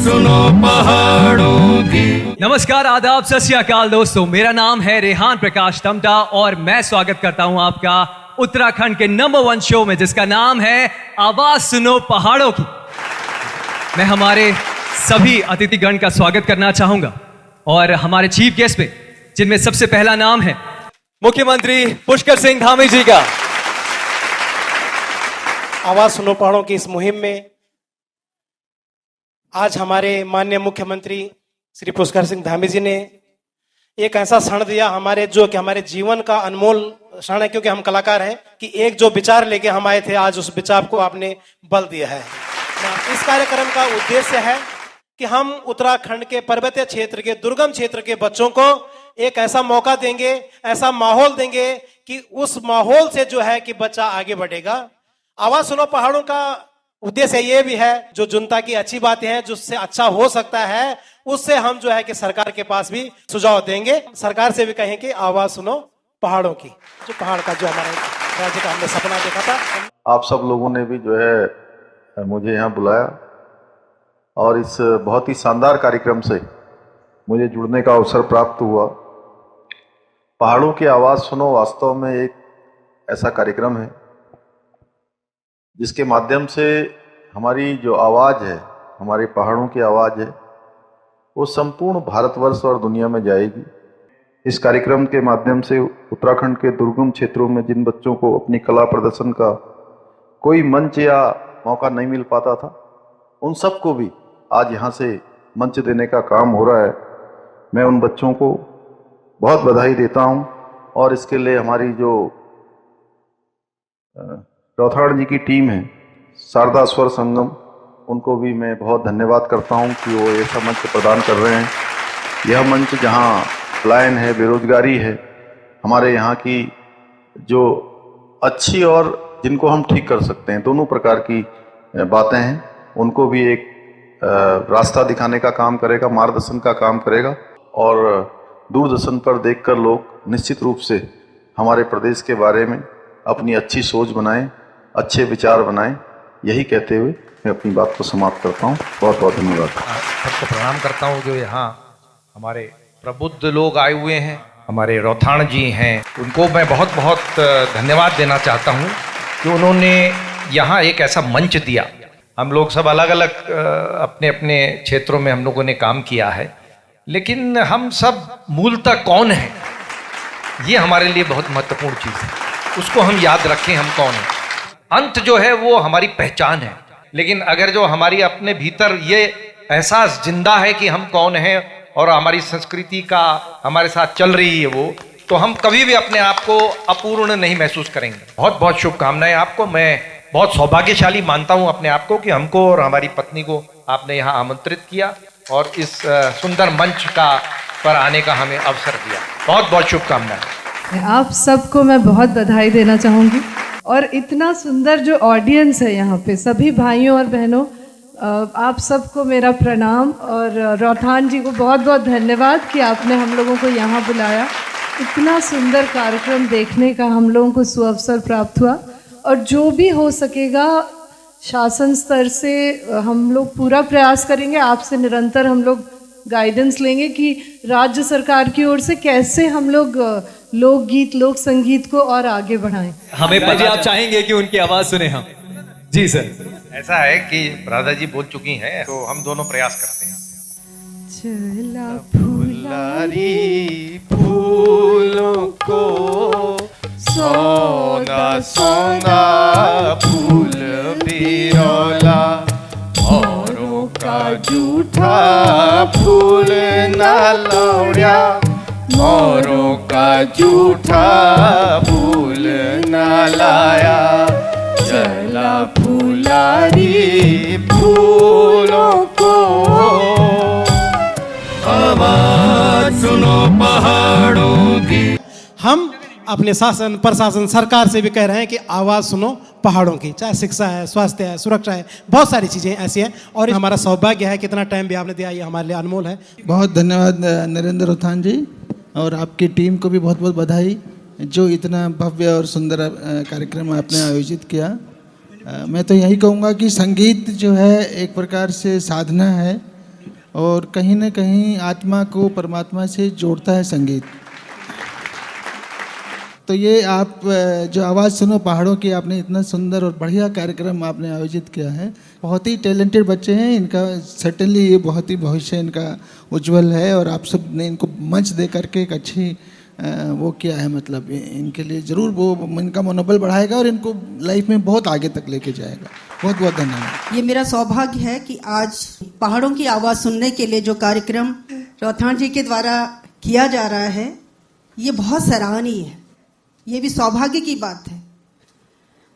सुनो पहाड़ों की। नमस्कार, आदाब, सत श्री अकाल दोस्तों। मेरा नाम है रेहान प्रकाश टमटा और मैं स्वागत करता हूं आपका उत्तराखंड के नंबर 1 शो में, जिसका नाम है आवाज सुनो पहाड़ों की। मैं हमारे सभी अतिथिगण का स्वागत करना चाहूंगा और हमारे चीफ गेस्ट पे, जिनमें सबसे पहला नाम है मुख्यमंत्री पुष्कर सिंह धामी जी का। आवाज सुनो पहाड़ों की इस मुहिम में आज हमारे माननीय मुख्यमंत्री श्री पुष्कर सिंह धामी जी ने एक ऐसा क्षण दिया हमारे, जो कि हमारे जीवन का अनमोल क्षण है, क्योंकि हम कलाकार हैं, कि एक जो विचार लेके हम आए थे, आज उस विचार को आपने बल दिया है। इस कार्यक्रम का उद्देश्य है कि हम उत्तराखंड के पर्वतीय क्षेत्र के, दुर्गम क्षेत्र के बच्चों को एक ऐसा मौका देंगे, ऐसा माहौल देंगे कि उस माहौल से जो है कि बच्चा आगे बढ़ेगा। आवाज सुनो पहाड़ों का उद्देश्य ये भी है, जो जनता की अच्छी बातें हैं, जिससे अच्छा हो सकता है, उससे हम जो है कि सरकार के पास भी सुझाव देंगे। सरकार से भी कहें कि आवाज सुनो पहाड़ों की, जो पहाड़ का जो हमारे राज्य का हमने सपना देखा था। आप सब लोगों ने भी जो है मुझे यहाँ बुलाया और इस बहुत ही शानदार कार्यक्रम से मुझे जुड़ने का अवसर प्राप्त हुआ। पहाड़ों की आवाज़ सुनो वास्तव में एक ऐसा कार्यक्रम है जिसके माध्यम से हमारी जो आवाज़ है, हमारे पहाड़ों की आवाज़ है, वो संपूर्ण भारतवर्ष और दुनिया में जाएगी। इस कार्यक्रम के माध्यम से उत्तराखंड के दुर्गम क्षेत्रों में जिन बच्चों को अपनी कला प्रदर्शन का कोई मंच या मौका नहीं मिल पाता था, उन सबको भी आज यहाँ से मंच देने का काम हो रहा है। मैं उन बच्चों को बहुत बधाई देता हूँ और इसके लिए हमारी जो रौथाड़ जी की टीम है, शारदा स्वर संगम, उनको भी मैं बहुत धन्यवाद करता हूं कि वो ऐसा मंच प्रदान कर रहे हैं। यह मंच जहां पलायन है, बेरोजगारी है, हमारे यहाँ की जो अच्छी और जिनको हम ठीक कर सकते हैं, दोनों प्रकार की बातें हैं, उनको भी एक रास्ता दिखाने का काम करेगा, मार्गदर्शन का काम करेगा। और दूरदर्शन पर देखकर लोग निश्चित रूप से हमारे प्रदेश के बारे में अपनी अच्छी सोच बनाएं, अच्छे विचार बनाएं। यही कहते हुए मैं अपनी बात को समाप्त करता हूँ। बहुत बहुत धन्यवाद। सबको प्रणाम करता हूँ जो यहाँ हमारे प्रबुद्ध लोग आए हुए हैं, हमारे रौथाण जी हैं, उनको मैं बहुत बहुत धन्यवाद देना चाहता हूँ कि उन्होंने यहाँ एक ऐसा मंच दिया। हम लोग सब अलग अलग अपने अपने क्षेत्रों में हम लोगों ने काम किया है, लेकिन हम सब मूलतः कौन हैं, ये हमारे लिए बहुत महत्वपूर्ण चीज़ है। उसको हम याद रखें, हम कौन हैं। अंत जो है वो हमारी पहचान है, लेकिन अगर जो हमारी अपने भीतर ये एहसास जिंदा है कि हम कौन हैं और हमारी संस्कृति का हमारे साथ चल रही है वो, तो हम कभी भी अपने आप को अपूर्ण नहीं महसूस करेंगे। बहुत बहुत शुभकामनाएं आपको। मैं बहुत सौभाग्यशाली मानता हूं अपने आप को कि हमको और हमारी पत्नी को आपने यहाँ आमंत्रित किया और इस सुंदर मंच का पर आने का हमें अवसर दिया। बहुत बहुत शुभकामनाएं। आप सबको मैं बहुत बधाई देना चाहूँगी और इतना सुंदर जो ऑडियंस है यहाँ पे, सभी भाइयों और बहनों, आप सबको मेरा प्रणाम और रौथान जी को बहुत बहुत धन्यवाद कि आपने हम लोगों को यहाँ बुलाया। इतना सुंदर कार्यक्रम देखने का हम लोगों को सुअवसर प्राप्त हुआ और जो भी हो सकेगा शासन स्तर से हम लोग पूरा प्रयास करेंगे। आपसे निरंतर हम लोग गाइडेंस लेंगे कि राज्य सरकार की ओर से कैसे हम लोग लोकगीत, लोक संगीत को और आगे बढ़ाएं। हमें जी आप चाहेंगे कि उनकी आवाज सुने हम? जी सर। ऐसा है कि राधा जी बोल चुकी हैं, तो हम दोनों प्रयास करते हैं। चला फुलारी फूलों को सोना सोना फूल बिरोला, औरों का जूठा फूल न लौड़िया, मोरों का जूठा फूल न लाया, चला फुलारी फूलों को। आवाज सुनो पहाड़ों की। हम अपने शासन, प्रशासन, सरकार से भी कह रहे हैं कि आवाज़ सुनो पहाड़ों की, चाहे शिक्षा है, स्वास्थ्य है, सुरक्षा है, बहुत सारी चीज़ें ऐसी हैं। और हमारा सौभाग्य है, कितना टाइम भी आपने दिया, ये हमारे लिए अनमोल है। बहुत धन्यवाद नरेंद्र रौथान जी, और आपकी टीम को भी बहुत बहुत बधाई जो इतना भव्य और सुंदर कार्यक्रम आपने आयोजित किया। मैं तो यही कहूँगा कि संगीत जो है एक प्रकार से साधना है और कहीं ना कहीं आत्मा को परमात्मा से जोड़ता है संगीत। तो ये आप जो आवाज़ सुनो पहाड़ों की, आपने इतना सुंदर और बढ़िया कार्यक्रम आपने आयोजित किया है। बहुत ही टैलेंटेड बच्चे हैं, इनका सर्टेनली ये बहुत ही भविष्य इनका उज्जवल है, और आप सब ने इनको मंच दे करके एक अच्छी वो किया है, मतलब इनके लिए ज़रूर वो इनका मनोबल बढ़ाएगा और इनको लाइफ में बहुत आगे तक लेके जाएगा। बहुत बहुत धन्यवाद। ये मेरा सौभाग्य है कि आज पहाड़ों की आवाज़ सुनने के लिए जो कार्यक्रम रौथान जी के द्वारा किया जा रहा है, ये बहुत सराहनीय है। ये भी सौभाग्य की बात है।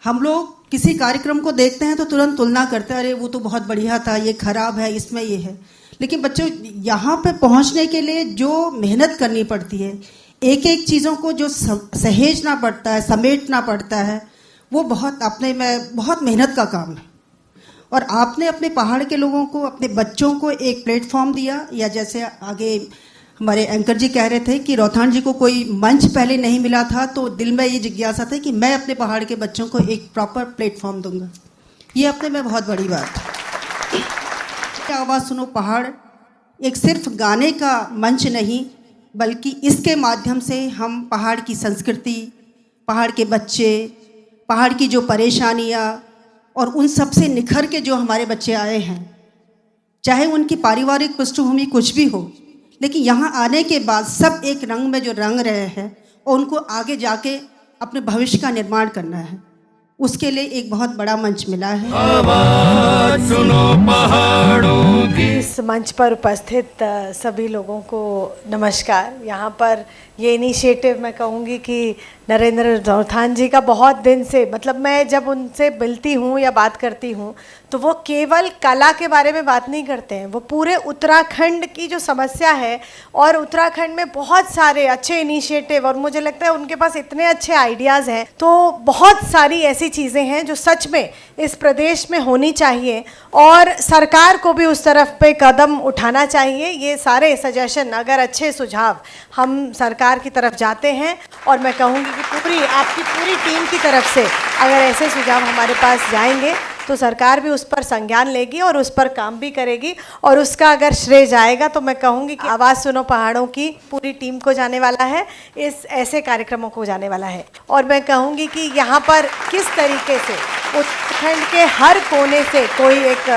हम लोग किसी कार्यक्रम को देखते हैं तो तुरंत तुलना करते हैं, अरे वो तो बहुत बढ़िया था, ये खराब है, इसमें ये है। लेकिन बच्चों, यहाँ पे पहुँचने के लिए जो मेहनत करनी पड़ती है, एक एक चीज़ों को जो सहेजना पड़ता है, समेटना पड़ता है, वो बहुत अपने में बहुत मेहनत का काम है। और आपने अपने पहाड़ के लोगों को, अपने बच्चों को एक प्लेटफॉर्म दिया, या जैसे आगे हमारे एंकर जी कह रहे थे कि रौथान जी को कोई मंच पहले नहीं मिला था, तो दिल में ये जिज्ञासा था कि मैं अपने पहाड़ के बच्चों को एक प्रॉपर प्लेटफॉर्म दूंगा। ये अपने में बहुत बड़ी बात है। आवाज़ सुनो पहाड़ एक सिर्फ गाने का मंच नहीं, बल्कि इसके माध्यम से हम पहाड़ की संस्कृति, पहाड़ के बच्चे, पहाड़ की जो परेशानियाँ और उन सब से निखर के जो हमारे बच्चे आए हैं, चाहे उनकी पारिवारिक पृष्ठभूमि कुछ भी हो, लेकिन यहाँ आने के बाद सब एक रंग में जो रंग रहे हैं और उनको आगे जाके अपने भविष्य का निर्माण करना है, उसके लिए एक बहुत बड़ा मंच मिला है। आवाज सुनो पहाड़ों की। इस मंच पर उपस्थित सभी लोगों को नमस्कार। यहाँ पर ये इनिशिएटिव मैं कहूँगी कि नरेंद्र रौथान जी का बहुत दिन से, मतलब मैं जब उनसे मिलती हूँ या बात करती हूँ तो वो केवल कला के बारे में बात नहीं करते हैं, वो पूरे उत्तराखंड की जो समस्या है और उत्तराखंड में बहुत सारे अच्छे इनिशिएटिव, और मुझे लगता है उनके पास इतने अच्छे आइडियाज़ हैं, तो बहुत सारी ऐसी चीज़ें हैं जो सच में इस प्रदेश में होनी चाहिए और सरकार को भी उस तरफ पे कदम उठाना चाहिए। ये सारे सजेशन, अगर अच्छे सुझाव हम सरकार की तरफ जाते हैं, और मैं कहूँगी कि पूरी आपकी पूरी टीम की तरफ से अगर ऐसे सुझाव हमारे पास जाएंगे तो सरकार भी उस पर संज्ञान लेगी और उस पर काम भी करेगी, और उसका अगर श्रेय जाएगा तो मैं कहूँगी कि आवाज़ सुनो पहाड़ों की पूरी टीम को जाने वाला है, इस ऐसे कार्यक्रमों को जाने वाला है। और मैं कहूँगी कि यहाँ पर किस तरीके से उत्तराखंड के हर कोने से कोई एक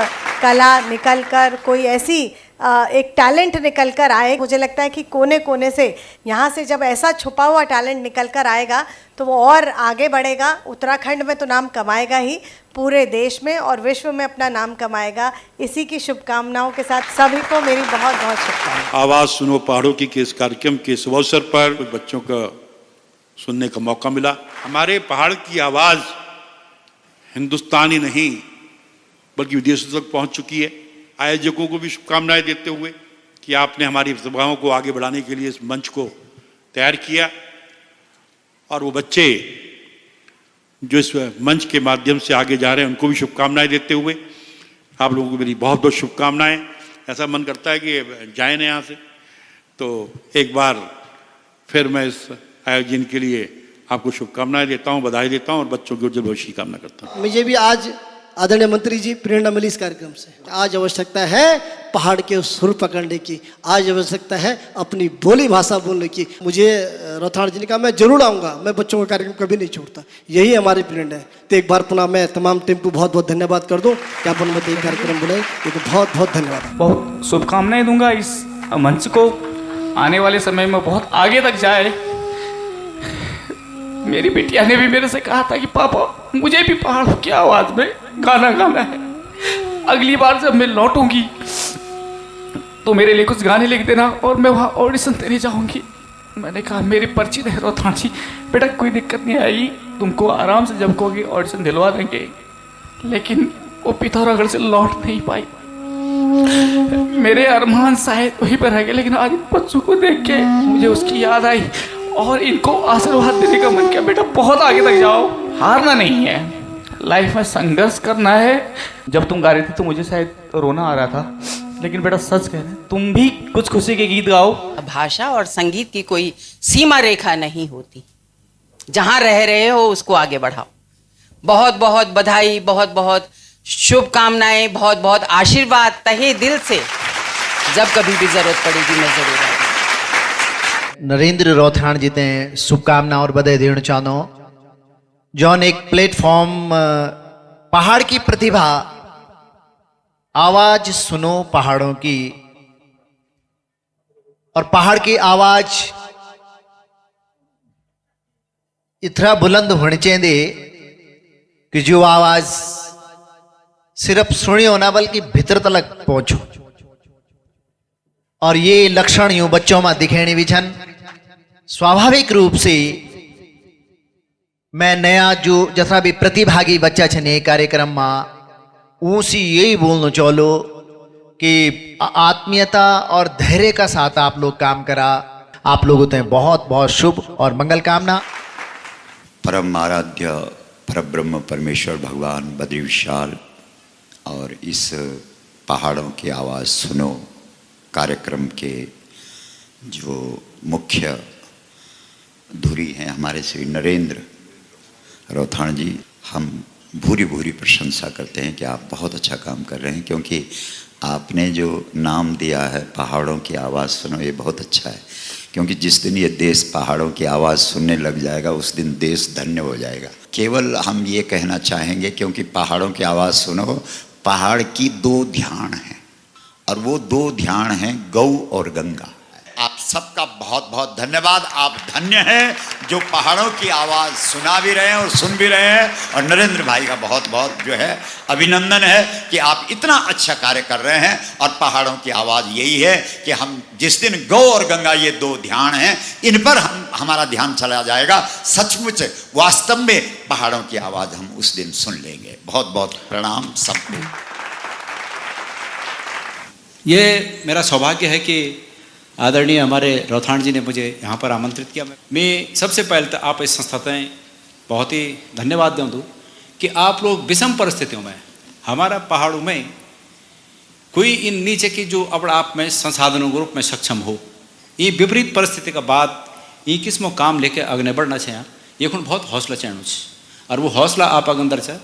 कला निकल कर, कोई ऐसी एक टैलेंट निकल कर आए। मुझे लगता है कि कोने कोने से यहाँ से जब ऐसा छुपा हुआ टैलेंट निकल कर आएगा तो वो और आगे बढ़ेगा। उत्तराखंड में तो नाम कमाएगा ही, पूरे देश में और विश्व में अपना नाम कमाएगा। इसी की शुभकामनाओं के साथ सभी को मेरी बहुत बहुत शुभकामनाएं। आवाज़ सुनो पहाड़ों की के इस कार्यक्रम के शुभ अवसर पर कुछ बच्चों का सुनने का मौका मिला। हमारे पहाड़ की आवाज़ हिंदुस्तानी नहीं बल्कि विदेशों तक पहुँच चुकी है। आयोजकों को भी शुभकामनाएं देते हुए कि आपने हमारी प्रतिभाओं को आगे बढ़ाने के लिए इस मंच को तैयार किया, और वो बच्चे जो इस मंच के माध्यम से आगे जा रहे हैं उनको भी शुभकामनाएं देते हुए आप लोगों को मेरी बहुत बहुत शुभकामनाएं। ऐसा मन करता है कि जाएं ना यहाँ से, तो एक बार फिर मैं इस आयोजन के लिए आपको शुभकामनाएं देता हूँ, बधाई देता हूँ और बच्चों के उज्जवल भविष्य की कामना करता हूँ। मुझे भी आज आदरणीय मंत्री जी प्रेरणा मिली इस कार्यक्रम से। आज आवश्यकता है पहाड़ के सुर पकड़ने की, आज आवश्यकता है अपनी बोली भाषा बोलने की। मुझे रौथान जी ने कहा मैं जरूर आऊँगा, मैं बच्चों का कार्यक्रम कभी नहीं छोड़ता, यही हमारी प्रेरणा है। तो एक बार पुनः मैं तमाम टीम को बहुत बहुत धन्यवाद कर दूँ कि आप अनुमति कार्यक्रम बुलाए, ये तो बहुत बहुत धन्यवाद। बहुत शुभकामनाएं दूंगा इस मंच को आने वाले समय में बहुत आगे तक जाए। मेरी बेटिया ने भी मेरे से कहा था कि पापा मुझे भी पहाड़ों की आवाज़ में गाना गाना है, अगली बार जब मैं लौटूंगी तो मेरे लिए कुछ गाने लिख देना और मैं वहाँ ऑडिशन देने जाऊंगी। मैंने कहा मेरी पर्ची दे रौथान जी, बेटा कोई दिक्कत नहीं आएगी, तुमको आराम से जब कहोगे ऑडिशन दिलवा देंगे। लेकिन वो पिथौरागढ़ से लौट नहीं पाई। मेरे अरमान शायद वहीं पर रह गए, लेकिन आज बच्चों को देख के मुझे उसकी याद आई और इनको आशीर्वाद देने का मन किया, बेटा बहुत आगे तक जाओ, हारना नहीं है, लाइफ में संघर्ष करना है। जब तुम गा रही थी तो मुझे शायद रोना आ रहा था, लेकिन बेटा सच कह रहे हैं, तुम भी कुछ खुशी के गीत गाओ। भाषा और संगीत की कोई सीमा रेखा नहीं होती, जहां रह रहे हो उसको आगे बढ़ाओ। बहुत बहुत बधाई, बहुत बहुत शुभकामनाएं, बहुत बहुत आशीर्वाद तहे दिल से जब कभी भी जरूरत पड़ेगी मैं जरूर आऊंगी। नरेंद्र रोथाण जी ते शुभकामना और बधाई देना चाहूँ जौन एक प्लेटफॉर्म पहाड़ की प्रतिभा आवाज सुनो पहाड़ों की और पहाड़ की आवाज इतना बुलंद होनी चाहिए कि जो आवाज सिर्फ सुनियो ना बल्कि भीतर तक पहुंचो और ये लक्षण यूं बच्चों में दिखेणी भी छन। स्वाभाविक रूप से मैं नया जो जथा भी प्रतिभागी बच्चा छन ये कार्यक्रम में ऊसी यही बोलना चाहलो कि आत्मीयता और धैर्य का साथ आप लोग काम करा। आप लोगों ते बहुत बहुत शुभ और मंगल कामना। परम आराध्य परब्रह्म परमेश्वर भगवान बद्री विशाल और इस पहाड़ों की आवाज़ सुनो कार्यक्रम के जो मुख्य धुरी हैं हमारे श्री नरेंद्र रोथाण जी, हम भूरी भूरी प्रशंसा करते हैं कि आप बहुत अच्छा काम कर रहे हैं, क्योंकि आपने जो नाम दिया है पहाड़ों की आवाज़ सुनो, ये बहुत अच्छा है। क्योंकि जिस दिन ये देश पहाड़ों की आवाज़ सुनने लग जाएगा उस दिन देश धन्य हो जाएगा। केवल हम ये कहना चाहेंगे, क्योंकि पहाड़ों की आवाज़ सुनो पहाड़ की दो ध्यान हैं और वो दो ध्यान हैं गौ और गंगा। आप सबका बहुत बहुत धन्यवाद। आप धन्य हैं जो पहाड़ों की आवाज़ सुना भी रहे हैं और सुन भी रहे हैं। और नरेंद्र भाई का बहुत बहुत जो है अभिनंदन है कि आप इतना अच्छा कार्य कर रहे हैं। और पहाड़ों की आवाज़ यही है कि हम जिस दिन गौ और गंगा ये दो ध्यान हैं, इन पर हमारा ध्यान चला जाएगा, सचमुच वास्तव में पहाड़ों की आवाज़ हम उस दिन सुन लेंगे। बहुत बहुत प्रणाम सबको। ये मेरा सौभाग्य है कि आदरणीय हमारे रोथाण जी ने मुझे यहाँ पर आमंत्रित किया। मैं सबसे पहले तो आप इस संस्था में बहुत ही धन्यवाद दूँ कि आप लोग विषम परिस्थितियों में हमारा पहाड़ों में कोई इन नीचे की जो अब आप में संसाधनों के रूप में सक्षम हो, ये विपरीत परिस्थिति का बाद ये किस्मों काम लेके आगे बढ़ना चाहिए। ये खून बहुत हौसला चाहिए और वो हौसला आप अंदर चाहे,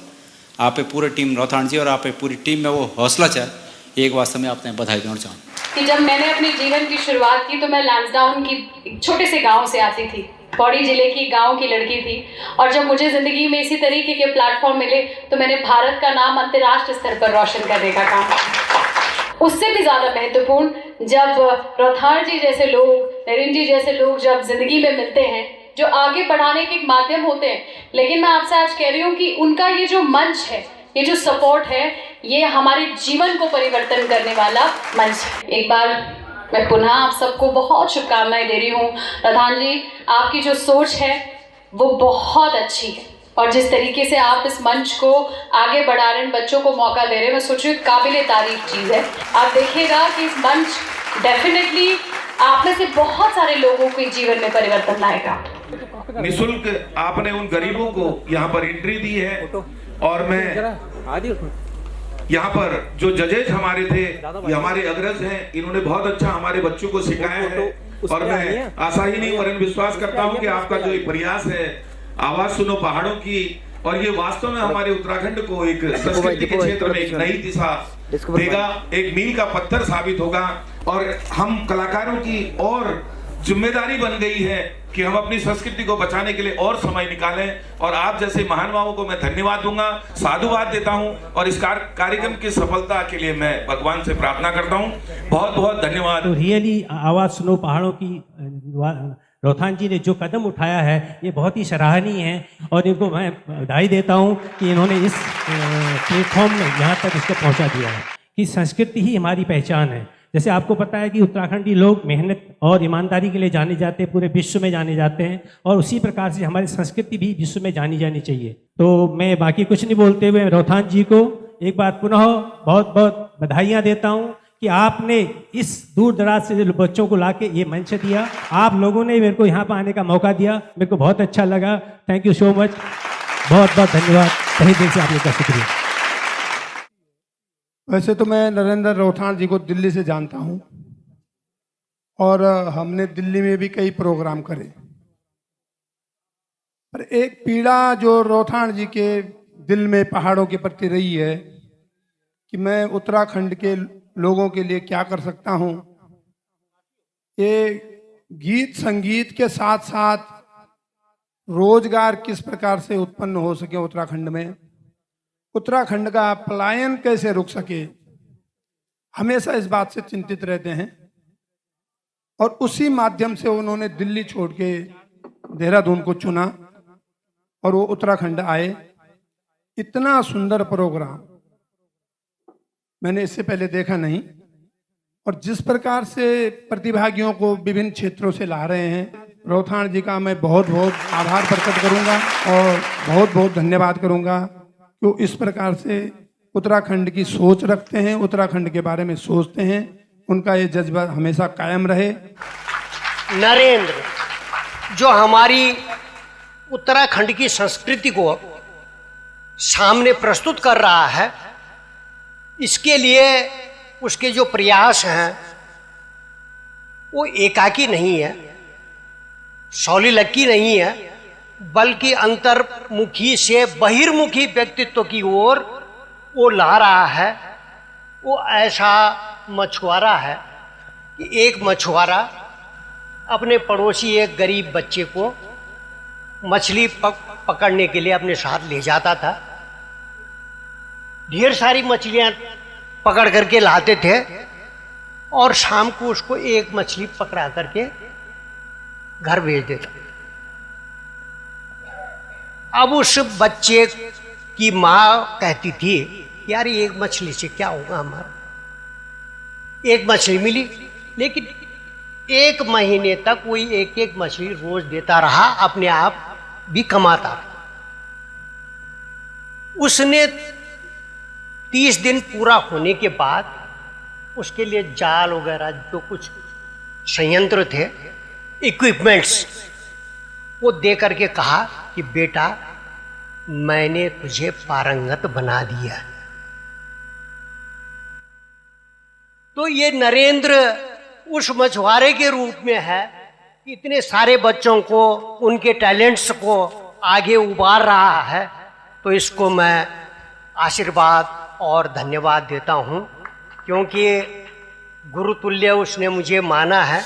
आप पूरे टीम रोथाण जी और आप पूरी टीम में वो हौसला चाहे। एक वास्तव में आपने बधाई देना चाहूँ कि जब मैंने अपने जीवन की शुरुआत की तो मैं लैंसडाउन की एक छोटे से गांव से आती थी, पौड़ी जिले की गांव की लड़की थी। और जब मुझे ज़िंदगी में इसी तरीके के प्लेटफॉर्म मिले तो मैंने भारत का नाम अंतर्राष्ट्रीय स्तर पर रोशन करने का काम। उससे भी ज़्यादा महत्वपूर्ण जब रोथाण जी जैसे लोग, नरेंद्र जी जैसे लोग जब ज़िंदगी में मिलते हैं जो आगे बढ़ाने के एक माध्यम होते हैं। लेकिन मैं आपसे आज कह रही हूँ कि उनका ये जो मंच है, ये जो सपोर्ट है, ये हमारे जीवन को परिवर्तन करने वाला मंच है। एक बार मैं पुनः आप सबको बहुत शुभकामनाएं दे रही हूँ। रोथाण जी, आपकी जो सोच है वो बहुत अच्छी है और जिस तरीके से आप इस मंच को आगे बढ़ा रहे हैं, बच्चों को मौका दे रहे हैं, मैं सोच रही हूँ काबिले तारीफ चीज़ है। आप देखिएगा कि इस मंच डेफिनेटली आप में से बहुत सारे लोगों के जीवन में परिवर्तन लाएगा। निःशुल्क आपने उन गरीबों को यहाँ पर एंट्री दी है और मैं यहाँ पर जो जजेज हमारे थे, ये हमारे अग्रज हैं, इन्होंने बहुत अच्छा हमारे बच्चों को सिखाया है। और मैं आशा ही नहीं वरन विश्वास करता हूँ कि आपका जो प्रयास है आवाज सुनो पहाड़ों की, और ये वास्तव में हमारे उत्तराखंड को एक संस्कृति के क्षेत्र में एक नई दिशा देगा, एक मील का पत्थर साबित होगा। और हम कलाकारों की और जिम्मेदारी बन गई है कि हम अपनी संस्कृति को बचाने के लिए और समय निकालें। और आप जैसे महानुभावों को मैं धन्यवाद दूंगा, साधुवाद देता हूं और इस कार्यक्रम की सफलता के लिए मैं भगवान से प्रार्थना करता हूं। बहुत बहुत धन्यवाद। तो रियली आवाज़ सुनो पहाड़ों की रोथाण जी ने जो कदम उठाया है ये बहुत ही सराहनीय है और इनको मैं बधाई देता हूँ कि इन्होंने इस प्लेटफॉर्म में यहाँ तक इसको पहुँचा दिया है कि संस्कृति ही हमारी पहचान है। जैसे आपको पता है कि उत्तराखंडी लोग मेहनत और ईमानदारी के लिए जाने जाते हैं, पूरे विश्व में जाने जाते हैं, और उसी प्रकार से हमारी संस्कृति भी विश्व में जानी जानी चाहिए। तो मैं बाकी कुछ नहीं बोलते हुए रोथाण जी को एक बार पुनः बहुत बहुत बधाइयाँ देता हूँ कि आपने इस दूर दराज से जो बच्चों को लाके ये मंच दिया, आप लोगों ने मेरे को यहाँ पर आने का मौका दिया, मेरे को बहुत अच्छा लगा। थैंक यू सो मच, बहुत बहुत धन्यवाद, तहे दिल से आप लोग का शुक्रिया। वैसे तो मैं नरेंद्र रोथाण जी को दिल्ली से जानता हूँ और हमने दिल्ली में भी कई प्रोग्राम करे, पर एक पीड़ा जो रोथाण जी के दिल में पहाड़ों के प्रति रही है कि मैं उत्तराखंड के लोगों के लिए क्या कर सकता हूँ। ये गीत संगीत के साथ साथ रोजगार किस प्रकार से उत्पन्न हो सके उत्तराखंड में, उत्तराखंड का पलायन कैसे रुक सके, हमेशा इस बात से चिंतित रहते हैं। और उसी माध्यम से उन्होंने दिल्ली छोड़ के देहरादून को चुना और वो उत्तराखंड आए। इतना सुंदर प्रोग्राम मैंने इससे पहले देखा नहीं, और जिस प्रकार से प्रतिभागियों को विभिन्न क्षेत्रों से ला रहे हैं, रोथाण जी का मैं बहुत बहुत आभार प्रकट करूंगा और बहुत बहुत धन्यवाद करूंगा कि इस प्रकार से उत्तराखंड की सोच रखते हैं, उत्तराखंड के बारे में सोचते हैं। उनका ये जज्बा हमेशा कायम रहे। नरेंद्र जो हमारी उत्तराखंड की संस्कृति को सामने प्रस्तुत कर रहा है, इसके लिए उसके जो प्रयास हैं वो एकाकी नहीं है, सौलीलक्की नहीं है, बल्कि अंतर्मुखी से बहिर्मुखी व्यक्तित्व की ओर वो ला रहा है। वो ऐसा मछुआरा है कि एक मछुआरा अपने पड़ोसी एक गरीब बच्चे को मछली पकड़ने के लिए अपने साथ ले जाता था। ढेर सारी मछलियां पकड़ करके लाते थे और शाम को उसको एक मछली पकड़ा करके घर भेज देता। अब उस बच्चे की माँ कहती थी, यार ये एक मछली से क्या होगा हमारा। एक मछली मिली, लेकिन 1 महीने तक वही एक एक मछली रोज देता रहा, अपने आप भी कमाता। उसने 30 दिन पूरा होने के बाद उसके लिए जाल वगैरह जो कुछ संयंत्र थे, इक्विपमेंट्स, वो दे करके कहा कि बेटा मैंने तुझे पारंगत बना दिया। तो ये नरेंद्र उस मछुआरे के रूप में है, इतने सारे बच्चों को उनके टैलेंट्स को आगे उबार रहा है। तो इसको मैं आशीर्वाद और धन्यवाद देता हूँ, क्योंकि गुरुतुल्य उसने मुझे माना है।